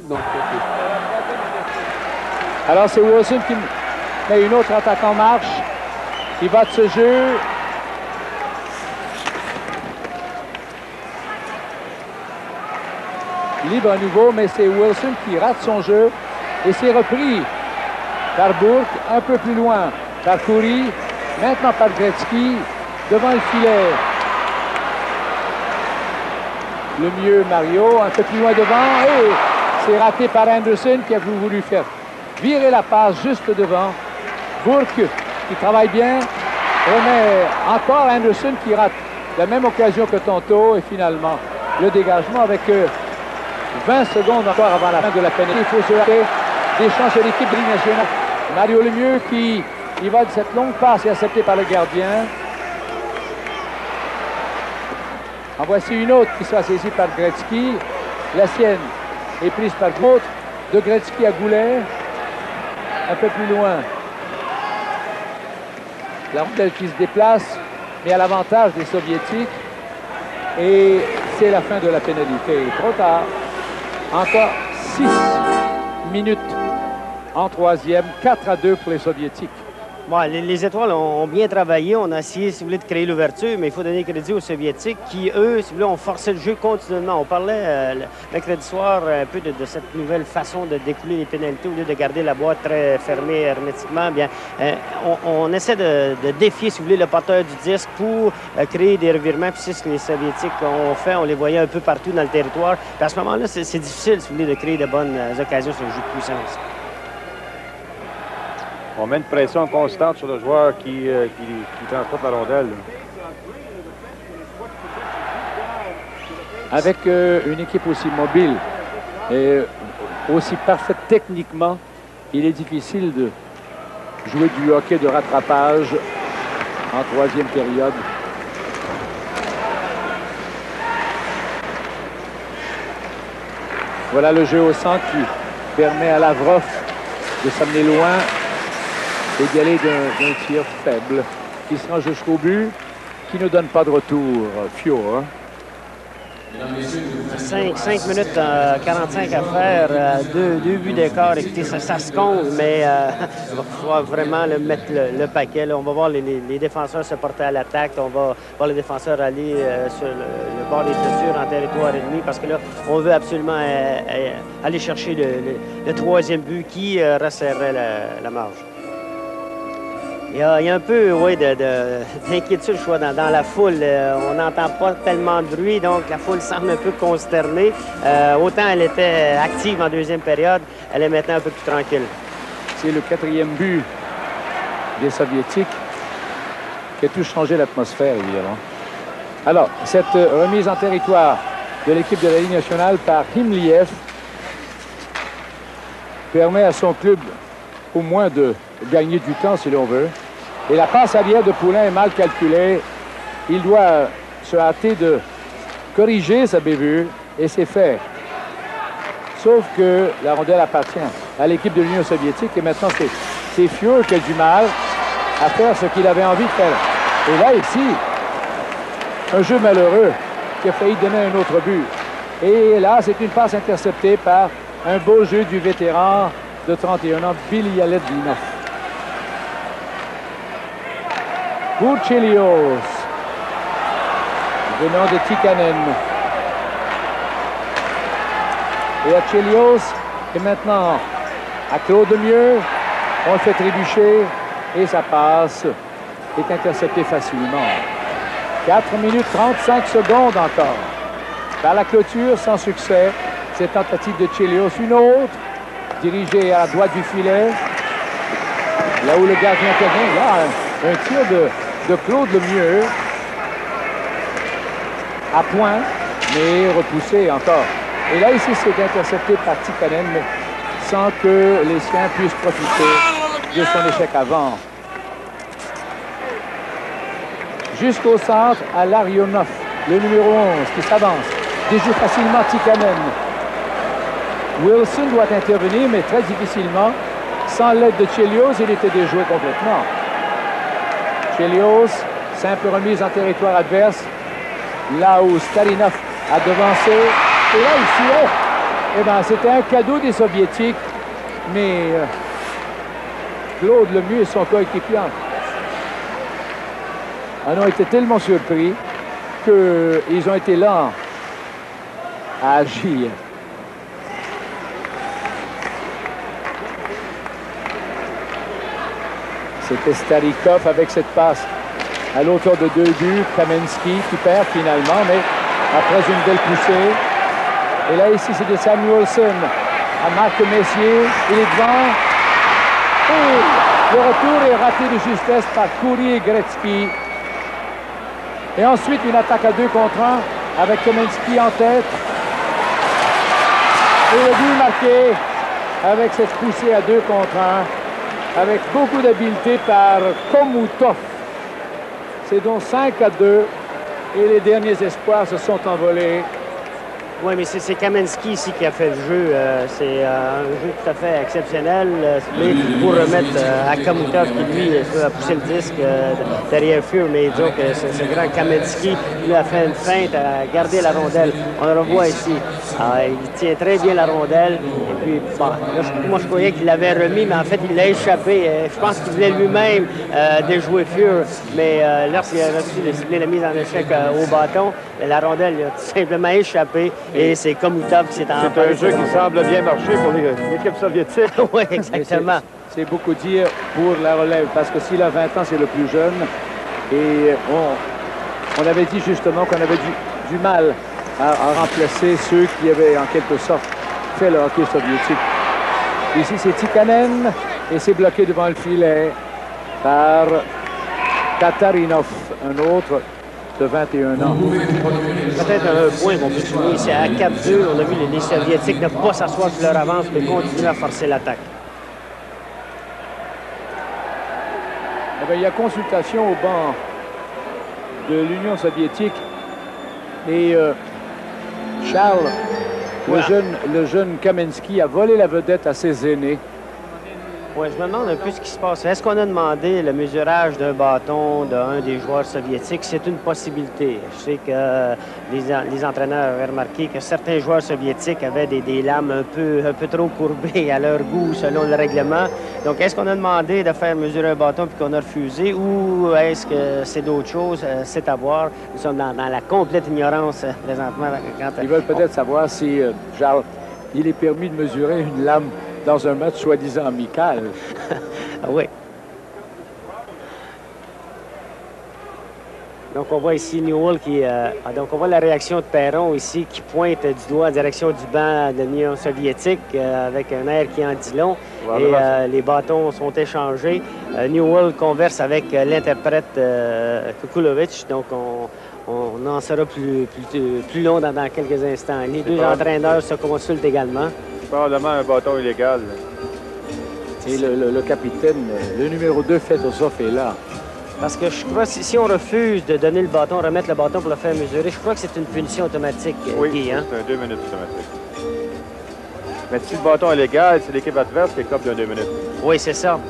Donc, alors c'est Wilson qui met une autre attaque en marche. Il va de ce jeu. Libre à nouveau, mais c'est Wilson qui rate son jeu. Et c'est repris par Bourque, un peu plus loin par Khoury, maintenant par Gretzky, devant le filet. Le mieux Mario, un peu plus loin devant, et c'est raté par Anderson qui a voulu faire virer la passe juste devant. Bourque qui travaille bien, remet encore Anderson qui rate la même occasion que tantôt, et finalement le dégagement avec 20 secondes encore avant la fin de la pénalité. Il faut se rappeler des chances de l'équipe de Ligue nationale. Mario Lemieux qui va de cette longue passe et acceptée par le gardien. En voici une autre qui sera saisie par Gretzky. La sienne est prise par l'autre. De Gretzky à Goulet. Un peu plus loin. La rondelle qui se déplace, mais à l'avantage des Soviétiques. Et c'est la fin de la pénalité. Trop tard. Encore 6 minutes en troisième. 4-2 pour les Soviétiques. Bon, les Étoiles ont bien travaillé. On a essayé, si vous voulez, de créer l'ouverture, mais il faut donner crédit aux Soviétiques qui, eux, si vous voulez, ont forcé le jeu continuellement. On parlait mercredi soir un peu de cette nouvelle façon de découler les pénalités au lieu de garder la boîte très fermée hermétiquement. Bien, on essaie de défier, si vous voulez, le porteur du disque pour créer des revirements. Puis c'est ce que les Soviétiques ont fait. On les voyait un peu partout dans le territoire. Puis à ce moment-là, c'est difficile, si vous voulez, de créer de bonnes occasions sur le jeu de puissance. On met une pression constante sur le joueur qui transporte la rondelle. Avec une équipe aussi mobile et aussi parfaite techniquement, il est difficile de jouer du hockey de rattrapage en troisième période. Voilà le jeu au centre qui permet à Lavrov de s'amener loin et d'y aller d'un tir faible qui se rend jusqu'au but, qui ne donne pas de retour. Fiore. 5 minutes 45 à faire, deux buts d'écart. Écoutez, ça se compte, mais il va falloir vraiment mettre le paquet. Là. On va voir les défenseurs se porter à l'attaque. On va voir les défenseurs aller sur le bord des clôtures en territoire ennemi parce que là, on veut absolument aller chercher le troisième but qui resserrerait la marge. Il y a un peu d'inquiétude, je crois, dans la foule. On n'entend pas tellement de bruit, donc la foule semble un peu consternée. Autant elle était active en deuxième période, elle est maintenant un peu plus tranquille. C'est le 4e but des Soviétiques qui a tout changé l'atmosphère, évidemment. Alors, cette remise en territoire de l'équipe de la Ligue nationale par Himliev permet à son club au moins de gagner du temps, si l'on veut. Et la passe arrière de Poulin est mal calculée. Il doit se hâter de corriger sa bévue, et c'est fait. Sauf que la rondelle appartient à l'équipe de l'Union soviétique, et maintenant c'est Fiore qui a du mal à faire ce qu'il avait envie de faire. Et là, ici, un jeu malheureux qui a failli donner un autre but. Et là, c'est une passe interceptée par un beau jeu du vétéran de 31 ans, Billy Aledvinov. Pour Chelios, venant de Tikkanen. Et à Chelios, et maintenant à Claude Lemieux, on le fait trébucher et sa passe est interceptée facilement. 4 minutes 35 secondes encore. Par la clôture, sans succès, cette tentative de Chelios, une autre, dirigée à la droite du filet, là où le gardien intervient. Là, un tir de Claude Lemieux à point, mais repoussé encore. Et là, ici, c'est intercepté par Tikkanen, mais sans que les siens puissent profiter de son échec avant. Jusqu'au centre, à Larionov, le numéro 11, qui s'avance. Déjoue facilement Tikkanen. Wilson doit intervenir, mais très difficilement. Sans l'aide de Chelios, il était déjoué complètement. Chelios, simple remise en territoire adverse. Là où Stalinov a devancé. Et là, ici, Eh bien, c'était un cadeau des Soviétiques, mais Claude Lemieux et son coéquipier en ont été tellement surpris qu'ils ont été lents à agir. C'était Starikov avec cette passe à l'auteur de 2 buts. Kamensky qui perd finalement, mais après une belle poussée. Et là, ici, c'est de Samuelson à Marc Messier. Il est devant. Oh, le retour est raté de justesse par Khoury et Gretzky. Et ensuite, une attaque à 2 contre 1 avec Kamensky en tête. Et le but marqué avec cette poussée à 2 contre 1 avec beaucoup d'habileté par Komutov. C'est donc 5-2 et les derniers espoirs se sont envolés. Oui, mais c'est Kamensky ici qui a fait le jeu. C'est un jeu tout à fait exceptionnel. Mais pour remettre à Komutov qui, lui, a poussé le disque derrière Fuhr, mais disons que ce grand Kamensky, lui, a fait une feinte à garder la rondelle. On le revoit ici. Il tient très bien la rondelle. Et puis, bon, là, moi, je croyais qu'il l'avait remis, mais en fait, il l'a échappé. Je pense qu'il voulait lui-même déjouer Fuhr. Mais lorsqu'il a reçu la mise en échec au bâton, la rondelle il a tout simplement échappé. Et c'est Komutov qui s'est en C'est un jeu qui semble bien marcher pour l'équipe soviétique. Oui, exactement. C'est beaucoup dire pour la relève, parce que s'il a 20 ans, c'est le plus jeune. Et on avait dit justement qu'on avait du mal à remplacer ceux qui avaient en quelque sorte fait le hockey soviétique. Ici, c'est Tikkanen et c'est bloqué devant le filet par Tatarinov, un autre de 21 ans. Peut-être un point qu'on peut souligner, c'est à 4-2. On a vu les Soviétiques ne pas s'asseoir sur leur avance, mais continuer à forcer l'attaque. Eh bien, il y a consultation au banc de l'Union soviétique. Et Charles, voilà. le jeune Kamensky a volé la vedette à ses aînés. Oui, je me demande un peu ce qui se passe. Est-ce qu'on a demandé le mesurage d'un bâton d'un des joueurs soviétiques? C'est une possibilité. Je sais que les entraîneurs avaient remarqué que certains joueurs soviétiques avaient des lames un peu trop courbées à leur goût selon le règlement. Donc, est-ce qu'on a demandé de faire mesurer un bâton puis qu'on a refusé, ou est-ce que c'est d'autres choses? C'est à voir. Nous sommes dans la complète ignorance présentement. Ils veulent peut-être savoir si, Charles, il est permis de mesurer une lame dans un match soi-disant amical. Oui. Donc, on voit ici Newell qui... donc, on voit la réaction de Perron ici qui pointe du doigt en direction du banc de l'Union soviétique avec un air qui en dit long. Voilà. Et les bâtons sont échangés. Newell converse avec l'interprète Kukulovic. Donc, on en sera plus long dans quelques instants. Les deux entraîneurs se consultent également. Probablement un bâton illégal. Et le capitaine, le numéro 2, Fedosov, est là. Parce que je crois que si on refuse de donner le bâton, remettre le bâton pour le faire mesurer, je crois que c'est une punition automatique, oui, Guy. Hein? C'est un 2 minutes automatique. Mais si le bâton est légal, c'est l'équipe adverse qui écope d'un 2 minutes. Oui, c'est ça.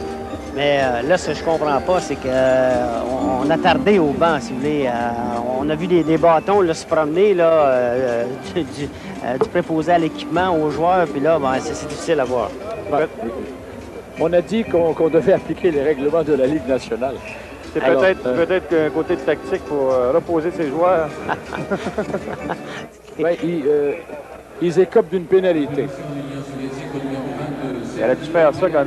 Mais là, ce que je comprends pas, c'est qu'on a tardé au banc, si vous voulez. On a vu des bâtons là, se promener là, du préposé à l'équipement aux joueurs, puis là, ben, c'est difficile à voir. On a dit qu'on devait appliquer les règlements de la Ligue nationale. C'est peut-être qu'un côté tactique pour reposer ses joueurs. Ouais, ils écopent d'une pénalité. Elle a dû faire ça quand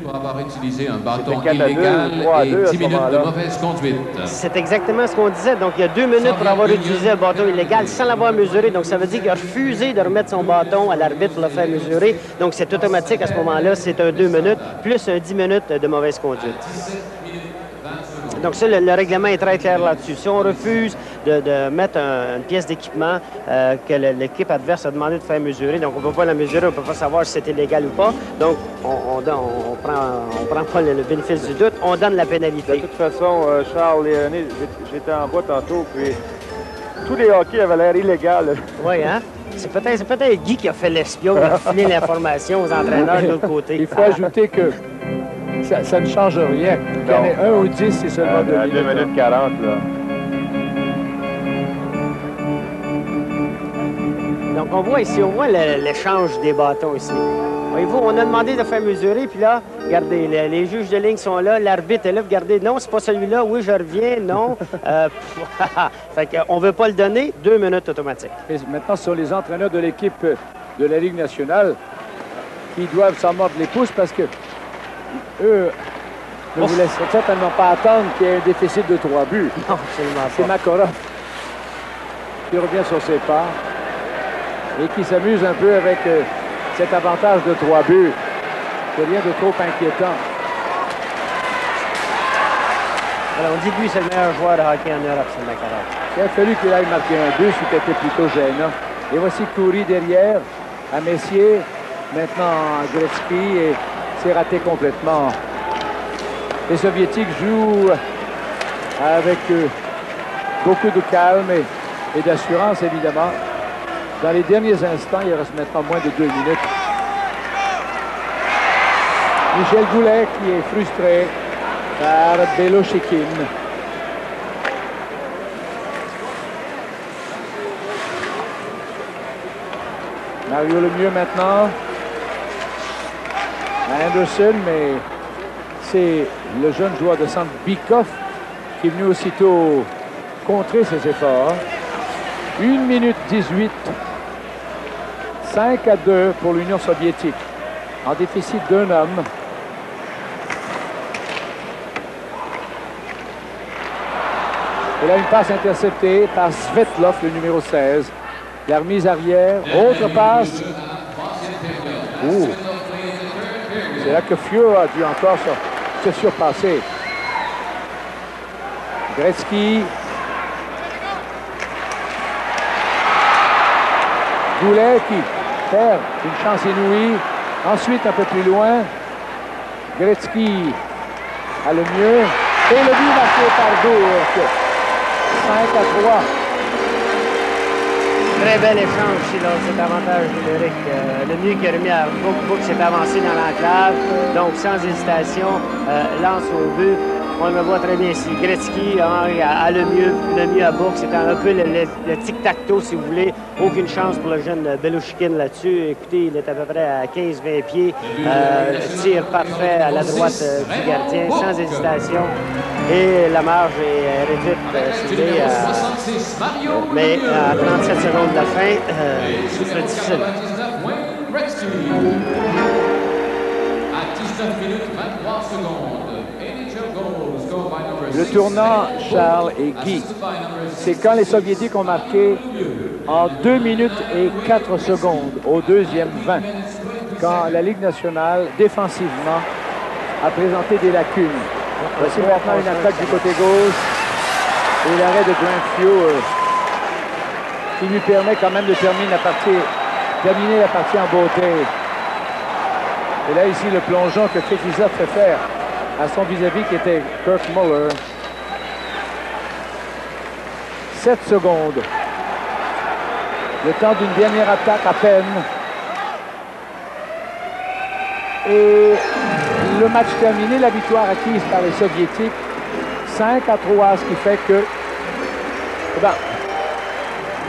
pour avoir utilisé un bâton 4 à 2, illégal 3 à 2 et 10 minutes de mauvaise conduite. C'est exactement ce qu'on disait. Donc, il y a 2 minutes pour avoir utilisé un bâton illégal sans l'avoir mesuré. Donc, ça veut dire qu'il a refusé de remettre son bâton à l'arbitre pour le faire mesurer. Donc, c'est automatique à ce moment-là. C'est un 2 minutes plus un 10 minutes de mauvaise conduite. Donc ça, le règlement est très clair là-dessus. Si on refuse de mettre une pièce d'équipement que l'équipe adverse a demandé de faire mesurer, donc on ne peut pas la mesurer, on ne peut pas savoir si c'est illégal ou pas. Donc, on prend pas le bénéfice du doute, on donne la pénalité. De toute façon, Charles Léoné, j'étais en bas tantôt, puis tous les hockey avaient l'air illégal. Oui, hein? C'est peut-être Guy qui a fait l'espion, qui a filé l'information aux entraîneurs de l'autre côté. Il faut ajouter que ça ne change rien. Qu'il y en ait 1 ou 10, c'est seulement 2 minutes. 2 minutes 40, là. Donc, Donc, on voit ici, on voit l'échange des bâtons ici. Voyez-vous, on a demandé de faire mesurer, puis là, regardez, les juges de ligne sont là, l'arbitre est là, regardez, non, c'est pas celui-là, oui, je reviens, non. Fait qu'on ne veut pas le donner, 2 minutes automatiques. Et maintenant, ce sont les entraîneurs de l'équipe de la Ligue nationale qui doivent s'en mordre les pouces parce que eux ne vous laissent certainement pas attendre qu'il y ait un déficit de 3 buts. Non, absolument pas. C'est Makarov qui revient sur ses pas et qui s'amuse un peu avec cet avantage de 3 buts. C'est rien de trop inquiétant. Alors, on dit que lui, c'est le meilleur joueur de hockey en Europe, c'est Makarov. Il a fallu qu'il aille marquer un but, c'était plutôt gênant. Et voici Coury derrière, à Messier, maintenant à Gretzky, et c'est raté complètement. Les Soviétiques jouent avec beaucoup de calme et d'assurance, évidemment. Dans les derniers instants, il reste maintenant moins de 2 minutes. Michel Goulet qui est frustré par Beloshikhin. Mario Lemieux maintenant. Anderson, mais c'est le jeune joueur de centre Bikov qui est venu aussitôt contrer ses efforts. 1 minute 18. 5-2 pour l'Union soviétique. En déficit d'un homme. Et là, une passe interceptée par Svetlov, le numéro 16. La remise arrière. Autre passe. Ouh. C'est là que Fieu a dû encore se surpasser. Gretzky. Goulet qui perd une chance inouïe. Ensuite, un peu plus loin, Gretzky a le mieux. Et le but marqué par Bourque. 5-3. Très bel échange ici, là, cet avantage numérique. Le mieux qui a remis à Bourque s'est avancé dans l'enclave. Donc, sans hésitation, lance au but. On le voit très bien ici. Gretzky a le mieux à Bourque. C'était un peu le tic-tac-toe, si vous voulez. Aucune chance pour le jeune Beloshikhin là-dessus. Écoutez, il est à peu près à 15-20 pieds. Tir parfait à la droite du gardien, sans hésitation. Et la marge est réduite, si vous voulez, mais à 37 secondes de la fin, c'est difficile. À 19 minutes 23 secondes. Le tournant, Charles et Guy, c'est quand les Soviétiques ont marqué en 2 minutes et 4 secondes au deuxième 20, quand la Ligue nationale, défensivement, a présenté des lacunes. Voici maintenant une attaque du côté gauche et l'arrêt de Glenn qui lui permet quand même de terminer la partie en beauté. Et là, ici, le plongeon que Fekizov fait faire à son vis-à-vis qui était Kirk Muller. 7 secondes. Le temps d'une dernière attaque à peine. Et le match terminé, la victoire acquise par les Soviétiques. 5-3, ce qui fait que...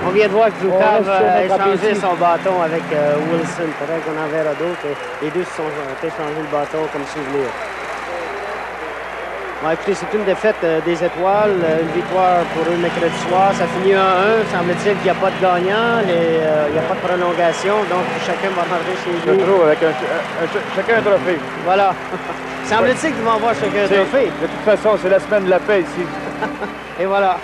On vient de voir que Zhukov a échangé son bâton avec Wilson. Peut-être qu'on en verra d'autres. Les deux se sont échangés le bâton comme souvenir. Bon, écoutez, c'est une défaite des Étoiles, une victoire pour eux mercredi soir. Ça finit 1-1. Semble-t-il qu'il n'y a pas de gagnant, il n'y a pas de prolongation, donc chacun va rentrer chez lui. Je trouve avec chacun un trophée. Voilà. Semble-t-il qu'ils vont avoir chacun un trophée. De toute façon, c'est la semaine de la paix ici. Et voilà.